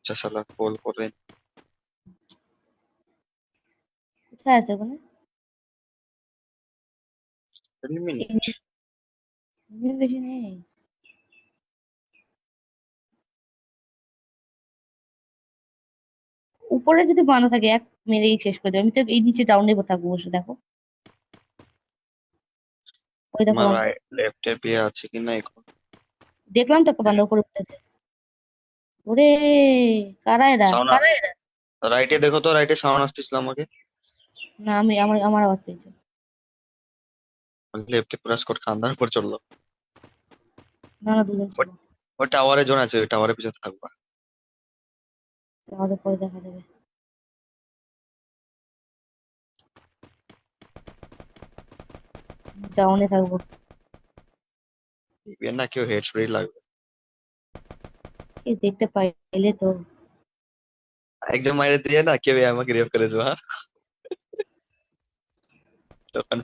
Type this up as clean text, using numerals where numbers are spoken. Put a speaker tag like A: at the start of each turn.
A: বাচ্চা শালা কল করে।
B: কোথায় আছে ওখানে?
A: মিনিট।
B: এমনি বেশি নেই। উপরে যদি বাঁধা থাকে এক মেরেই শেষ করে দেবে। আমি তো এই নিচে ডাউনে থাকবো বসে, দেখো। ওই দেখো
A: আমার
B: বাঁধা।
A: লেফটে পেয়ে আছে কিনা এখন।
B: দেখলাম তো একটা বাঁধা উপরে উঠতেছে। ওরে, কারা এরা?
A: সাউন্ড, রাইটে দেখো তো, রাইটে সাউন্ড আসতেছিল আমাকে।
B: না, আমি আমার আমার আওয়াজ পেয়েছে।
A: লেফটে পুরা স্কট খান্দার উপর চললো।
B: না না, দুজন
A: ওই
B: ছিল।
A: ওই টাওয়ারে জোন আছে, ওই টাওয়ারের পিছনে থাকবা।
B: আমাদের পরে দেখা যাবে। ডাউনে থাকবো।
A: ইভেন না কেউ হেড শরীর লাগবে।
B: কে দেখতে পাইলে তো।
A: একজন মাইরে দিয়ে না কেউ আমাকে রেপ করে দেওয়া, তখন